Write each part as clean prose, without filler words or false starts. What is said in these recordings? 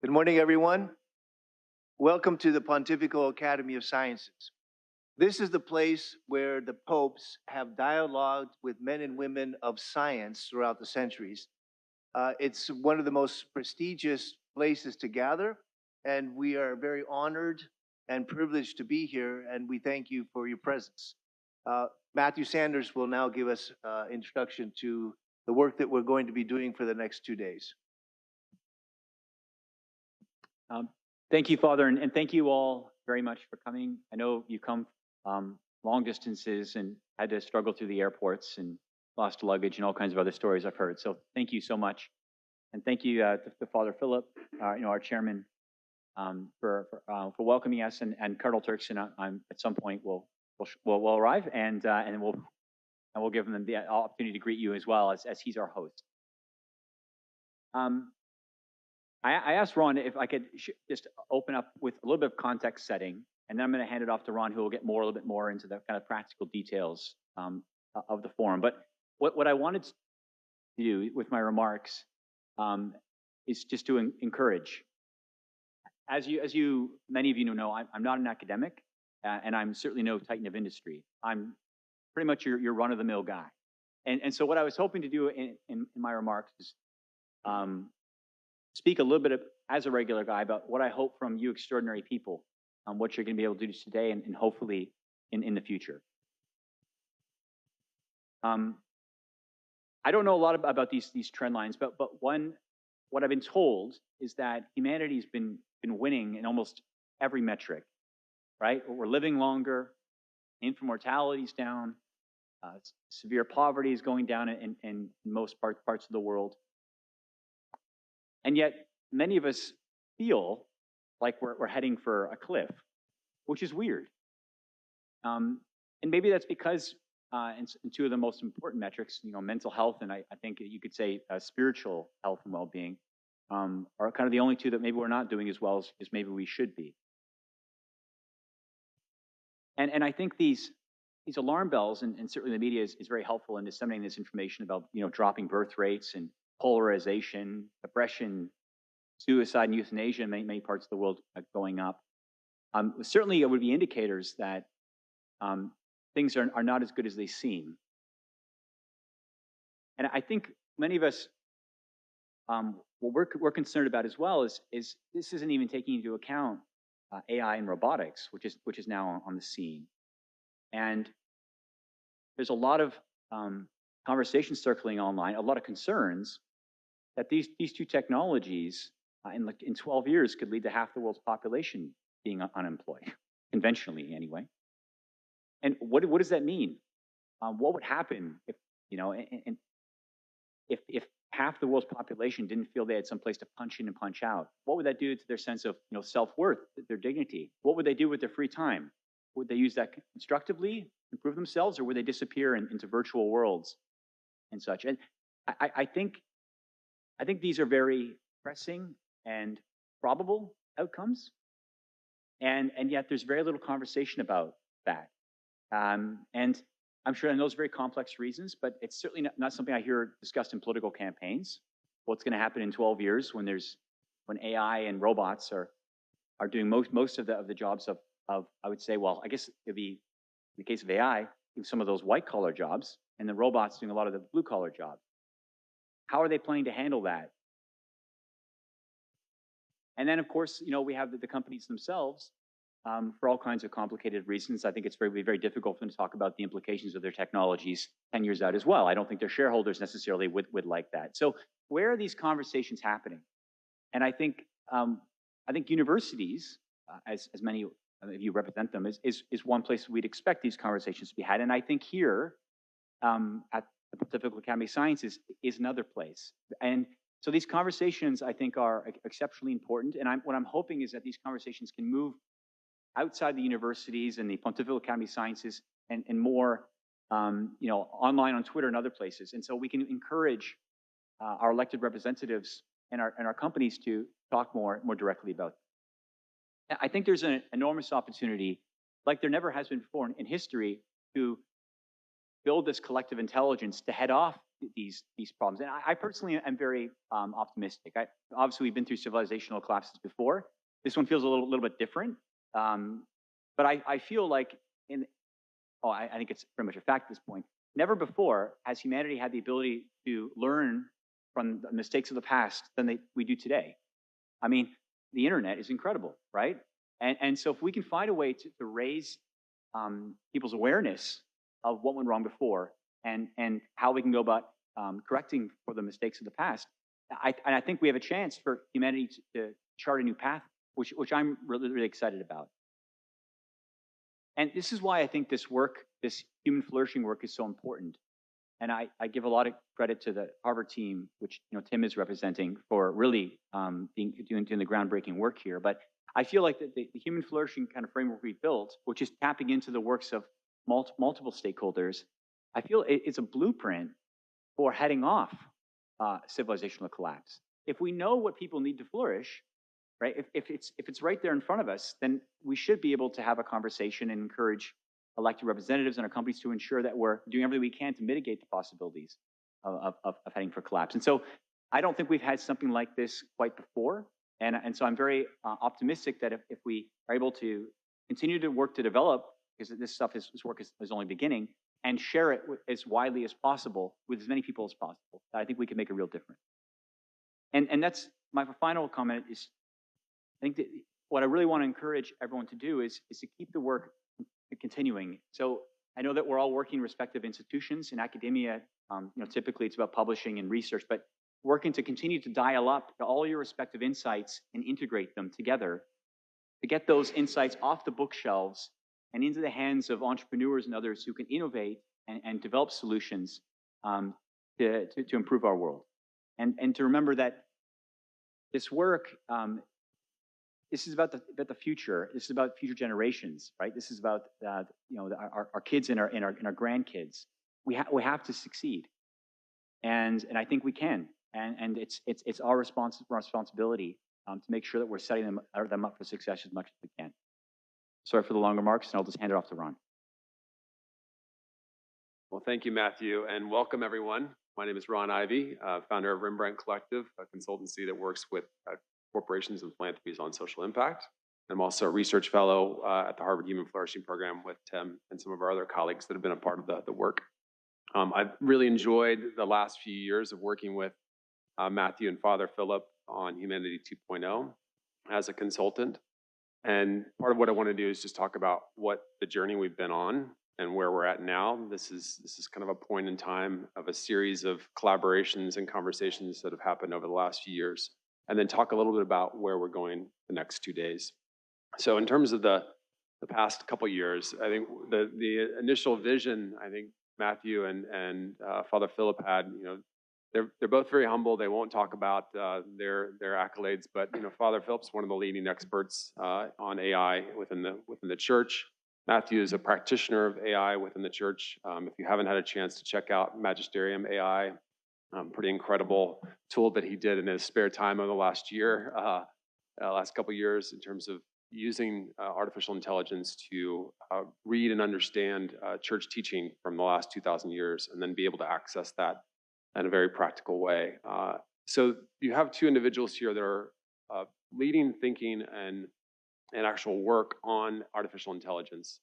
Good morning, everyone. Welcome to the Pontifical Academy of Sciences. This is the place where the popes have dialogued with men and women of science throughout the centuries. It's one of the most prestigious places to gather, and we are very honored and privileged to be here, and we thank you for your presence. Matthew Sanders will now give us introduction to the work that we're going to be doing for the next 2 days. Thank you, Father, and thank you all very much for coming. I know you come long distances and had to struggle through the airports and lost luggage and all kinds of other stories I've heard. So thank you so much, and thank you to Father Philip, our chairman, for welcoming us, and Cardinal Turkson. At some point will arrive, and we'll give him the opportunity to greet you as well as he's our host. I asked Ron if I could just open up with a little bit of context setting, and then I'm going to hand it off to Ron, who will get a little bit more into the kind of practical details of the forum. But what I wanted to do with my remarks is just to encourage. As many of you know, I'm not an academic, and I'm certainly no titan of industry. I'm pretty much your run-of-the-mill guy. And so what I was hoping to do in my remarks is speak a little bit as a regular guy about what I hope from you extraordinary people, what you're going to be able to do today and hopefully in the future. I don't know a lot about these trend lines, but what I've been told is that humanity's been winning in almost every metric, right? We're living longer, infant mortality is down, severe poverty is going down in most parts of the world. And yet, many of us feel like we're heading for a cliff, which is weird. And maybe that's because in two of the most important metrics, mental health, and I think you could say spiritual health and well-being, are kind of the only two that maybe we're not doing as well as maybe we should be. And I think these alarm bells, and certainly the media is very helpful in disseminating this information about dropping birth rates and polarization, oppression, suicide, and euthanasia in many parts of the world going up. Certainly, it would be indicators that things are not as good as they seem. And I think many of us, what we're concerned about as well is this isn't even taking into account AI and robotics, which is now on the scene. And there's a lot of conversations circling online, a lot of concerns that these two technologies in 12 years could lead to half the world's population being unemployed, conventionally anyway. And what does that mean? What would happen if if half the world's population didn't feel they had some place to punch in and punch out? What would that do to their sense of self-worth, their dignity? What would they do with their free time? Would they use that constructively, improve themselves, or would they disappear into virtual worlds and such? And I think these are very pressing and probable outcomes, and yet there's very little conversation about that. And I'm sure, and those very complex reasons, but it's certainly not something I hear discussed in political campaigns. What's going to happen in 12 years when AI and robots are doing most of the jobs of I would say, well, I guess it'd be in the case of AI, some of those white collar jobs, and the robots doing a lot of the blue collar jobs. How are they planning to handle that? And then, of course, we have the companies themselves, for all kinds of complicated reasons. I think it's very difficult for them to talk about the implications of their technologies 10 years out as well. I don't think their shareholders necessarily would like that. So where are these conversations happening? And I think universities, as many of you represent them, is one place we'd expect these conversations to be had. And I think here at the Pontifical Academy of Sciences is another place. And so these conversations, I think, are exceptionally important. And what I'm hoping is that these conversations can move outside the universities and the Pontifical Academy of Sciences and more, online on Twitter and other places. And so we can encourage our elected representatives and our companies to talk more directly about them. I think there's an enormous opportunity, like there never has been before in history, to build this collective intelligence to head off these problems. And I personally am very optimistic. Obviously, we've been through civilizational collapses before. This one feels a little bit different. But I feel like I think it's pretty much a fact at this point. Never before has humanity had the ability to learn from the mistakes of the past than we do today. I mean, the internet is incredible, right? And so if we can find a way to raise people's awareness of what went wrong before and how we can go about correcting for the mistakes of the past, I think we have a chance for humanity to chart a new path, which I'm really excited about. And this is why I think this work, this human flourishing work, is so important. And I give a lot of credit to the Harvard team, which Tim is representing, for really doing the groundbreaking work here. But I feel like the human flourishing kind of framework we built, which is tapping into the works of multiple stakeholders, I feel it's a blueprint for heading off civilizational collapse. If we know what people need to flourish, right? If it's right there in front of us, then we should be able to have a conversation and encourage elected representatives in our companies to ensure that we're doing everything we can to mitigate the possibilities of heading for collapse. And so I don't think we've had something like this quite before. And so I'm very optimistic that if we are able to continue to work to develop, because this work is only beginning, and share it as widely as possible with as many people as possible, I think we can make a real difference. And that's my final comment is, I think that what I really want to encourage everyone to do is to keep the work continuing. So I know that we're all working in respective institutions. In academia, typically it's about publishing and research, but working to continue to dial up all your respective insights and integrate them together to get those insights off the bookshelves and into the hands of entrepreneurs and others who can innovate and develop solutions to improve our world. And to remember that this work, this is about the future. This is about future generations, right? This is about our kids and our grandkids. We have to succeed, and I think we can. And it's our responsibility to make sure that we're setting them up for success as much as we can. Sorry for the long remarks, and I'll just hand it off to Ron. Well, thank you, Matthew, and welcome everyone. My name is Ron Ivey, founder of Rembrandt Collective, a consultancy that works with corporations and philanthropies on social impact. I'm also a research fellow at the Harvard Human Flourishing Program with Tim and some of our other colleagues that have been a part of the work. I've really enjoyed the last few years of working with Matthew and Father Philip on Humanity 2.0 as a consultant. And part of what I want to do is just talk about what the journey we've been on and where we're at now. This is kind of a point in time of a series of collaborations and conversations that have happened over the last few years, and then talk a little bit about where we're going the next 2 days. So in terms of the past couple of years, I think the initial vision, I think Matthew and Father Philip had, they're both very humble. They won't talk about their accolades, but Father Philip's one of the leading experts on AI within the church. Matthew is a practitioner of AI within the church. If you haven't had a chance to check out Magisterium AI, pretty incredible tool that he did in his spare time over the last couple of years in terms of using artificial intelligence to read and understand church teaching from the last 2,000 years, and then be able to access that in a very practical way. So you have two individuals here that are leading thinking and actual work on artificial intelligence.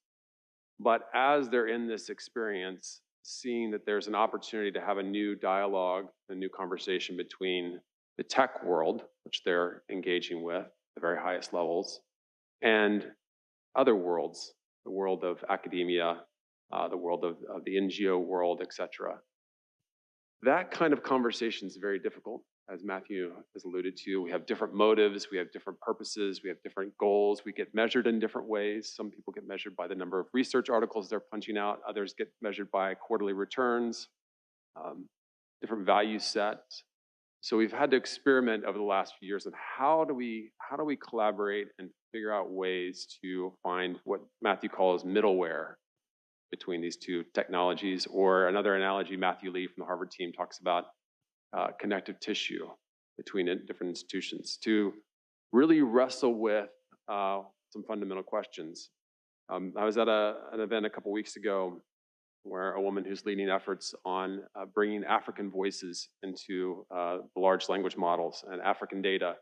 But as they're in this experience, seeing that there's an opportunity to have a new dialogue, a new conversation between the tech world, which they're engaging with at the very highest levels, and other worlds, the world of academia, the world of the NGO world, etc. That kind of conversation is very difficult, as Matthew has alluded to. We have different motives, we have different purposes, we have different goals, we get measured in different ways. Some people get measured by the number of research articles they're punching out, others get measured by quarterly returns, different value sets. So we've had to experiment over the last few years on how do we collaborate and figure out ways to find what Matthew calls middleware between these two technologies, or another analogy Matthew Lee from the Harvard team talks about, connective tissue between different institutions to really wrestle with some fundamental questions. I was at an event a couple weeks ago where a woman who's leading efforts on bringing African voices into the large language models and African data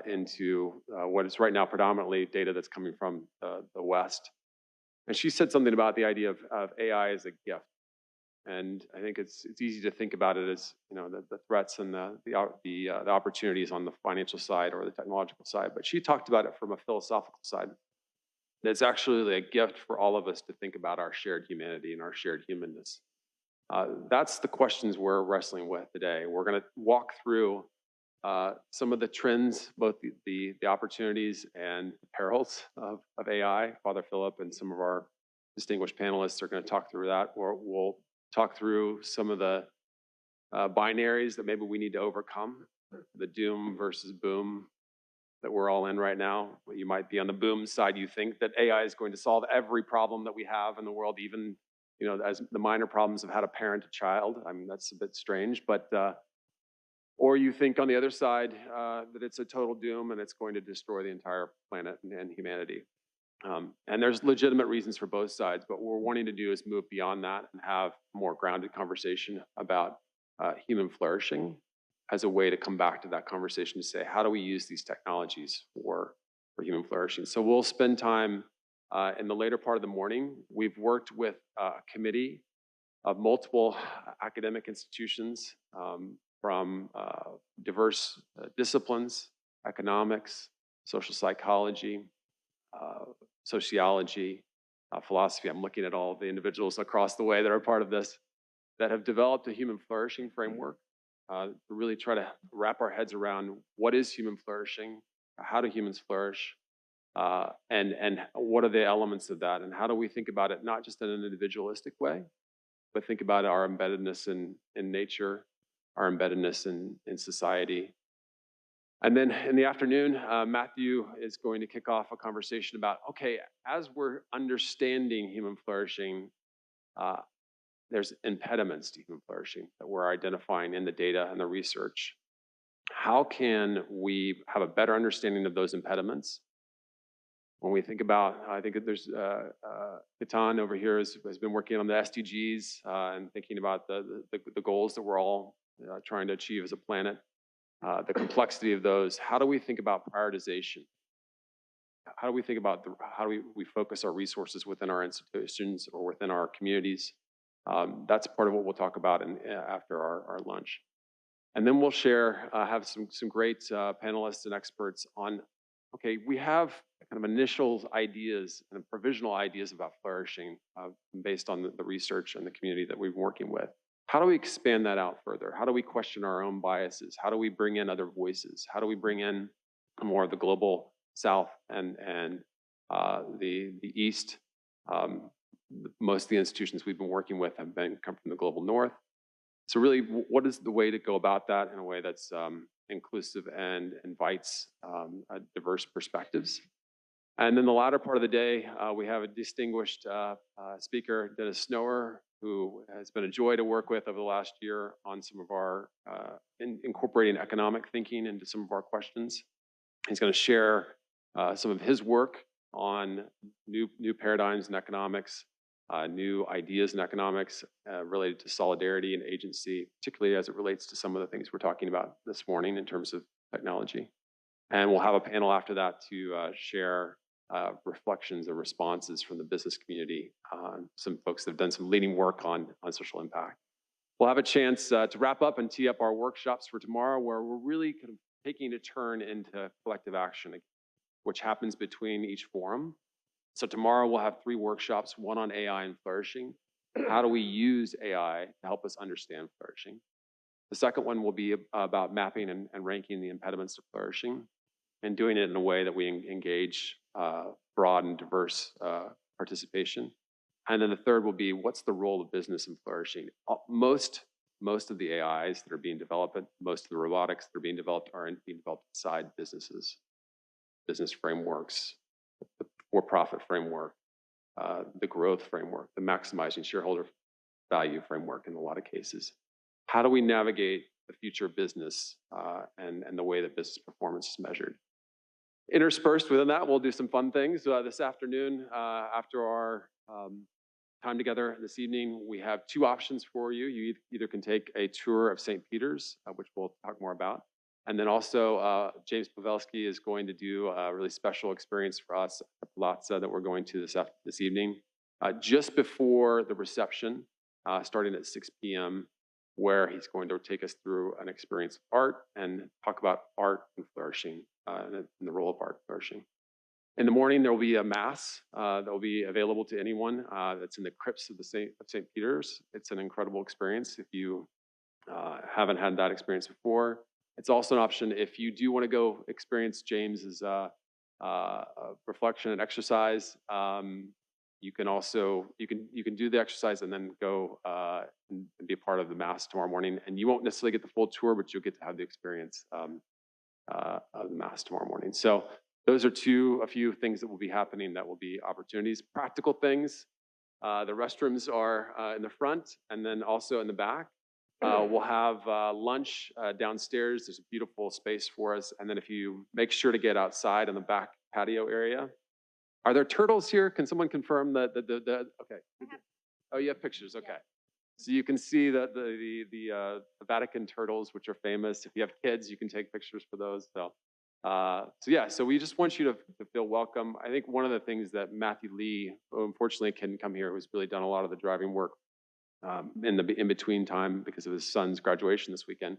into what is right now predominantly data that's coming from the West. And she said something about the idea of AI as a gift. And I think it's easy to think about it as, you know, the threats and the opportunities on the financial side or the technological side. But she talked about it from a philosophical side. And it's actually a gift for all of us to think about our shared humanity and our shared humanness. That's the questions we're wrestling with today. We're going to walk through some of the trends, both the opportunities and perils of AI. Father Philip and some of our distinguished panelists are going to talk through that. We'll talk through some of the binaries that maybe we need to overcome, the doom versus boom that we're all in right now. You might be on the boom side. You think that AI is going to solve every problem that we have in the world, even, you know, as the minor problems of how to parent a child. I mean, that's a bit strange, but or you think on the other side that it's a total doom and it's going to destroy the entire planet and humanity. And there's legitimate reasons for both sides, but what we're wanting to do is move beyond that and have a more grounded conversation about human flourishing as a way to come back to that conversation to say, how do we use these technologies for human flourishing? So we'll spend time in the later part of the morning. We've worked with a committee of multiple academic institutions from diverse disciplines, economics, social psychology, sociology, philosophy. I'm looking at all of the individuals across the way that are part of this that have developed a human flourishing framework to really try to wrap our heads around what is human flourishing, how do humans flourish, and what are the elements of that, and how do we think about it not just in an individualistic way, but think about our embeddedness in nature, our embeddedness in society. And then in the afternoon, Matthew is going to kick off a conversation about, okay, as we're understanding human flourishing, there's impediments to human flourishing that we're identifying in the data and the research. How can we have a better understanding of those impediments? When we think about, I think that there's Catan over here has been working on the SDGs and thinking about the goals that we're all trying to achieve as a planet. The complexity of those. How do we think about prioritization? How do we think about how do we focus our resources within our institutions or within our communities? That's part of what we'll talk about after our lunch. And then we'll have some great panelists and experts on, okay, we have kind of initial ideas and provisional ideas about flourishing based on the research and the community that we've been working with. How do we expand that out further? How do we question our own biases? How do we bring in other voices? How do we bring in more of the global South and the East? Most of the institutions we've been working with have come from the global North. So really, what is the way to go about that in a way that's inclusive and invites diverse perspectives? And then the latter part of the day, we have a distinguished speaker, Dennis Snower, who has been a joy to work with over the last year on some of our incorporating economic thinking into some of our questions. He's going to share some of his work on new paradigms in economics, new ideas in economics related to solidarity and agency, particularly as it relates to some of the things we're talking about this morning in terms of technology. And we'll have a panel after that to share reflections and responses from the business community, some folks that have done some leading work on social impact. We'll have a chance to wrap up and tee up our workshops for tomorrow, where we're really kind of taking a turn into collective action, which happens between each forum. So tomorrow we'll have 3 workshops, one on AI and flourishing. How do we use AI to help us understand flourishing? The second one will be about mapping and ranking the impediments to flourishing and doing it in a way that we engage broad and diverse participation. And then the third will be, what's the role of business in flourishing? Most of the AIs that are being developed, most of the robotics that are being developed being developed inside businesses, business frameworks, the for-profit framework, the growth framework, the maximizing shareholder value framework in a lot of cases. How do we navigate the future of business and the way that business performance is measured? Interspersed within that, we'll do some fun things this afternoon after our time together this evening. We have two options for you. You either can take a tour of St. Peter's, which we'll talk more about. And then also, James Pavelski is going to do a really special experience for us at Palazzo that we're going to this evening, just before the reception, starting at 6 p.m., where he's going to take us through an experience of art and talk about art and flourishing, and the role of art flourishing. In the morning, there will be a mass that will be available to anyone that's in the crypts of St. Peter's. It's an incredible experience if you haven't had that experience before. It's also an option if you do want to go experience James's reflection and exercise. You can also you can do the exercise and then go and be a part of the mass tomorrow morning. And you won't necessarily get the full tour, but you'll get to have the experience of the mass tomorrow morning. So those are a few things that will be happening that will be opportunities. Practical things. The restrooms are in the front and then also in the back. We'll have lunch downstairs. There's a beautiful space for us. And then if you make sure to get outside in the back patio area. Are there turtles here? Can someone confirm that okay. Oh, you have pictures, okay. So you can see the Vatican turtles, which are famous. If you have kids, you can take pictures for those. So yeah, so we just want you to feel welcome. I think one of the things that Matthew Lee, who unfortunately couldn't come here, who's really done a lot of the driving work in the in-between time because of his son's graduation this weekend.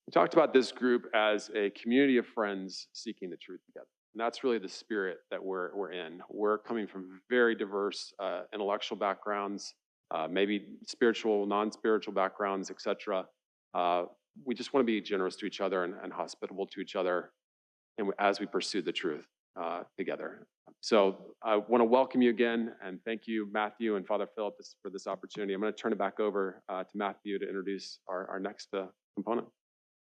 We talked about this group as a community of friends seeking the truth together. And that's really the spirit that we're in. We're coming from very diverse intellectual backgrounds, maybe spiritual, non-spiritual backgrounds, etc. We just want to be generous to each other and hospitable to each other as we pursue the truth together. So I want to welcome you again and thank you, Matthew and Father Philip, for this opportunity. I'm going to turn it back over to Matthew to introduce our next component.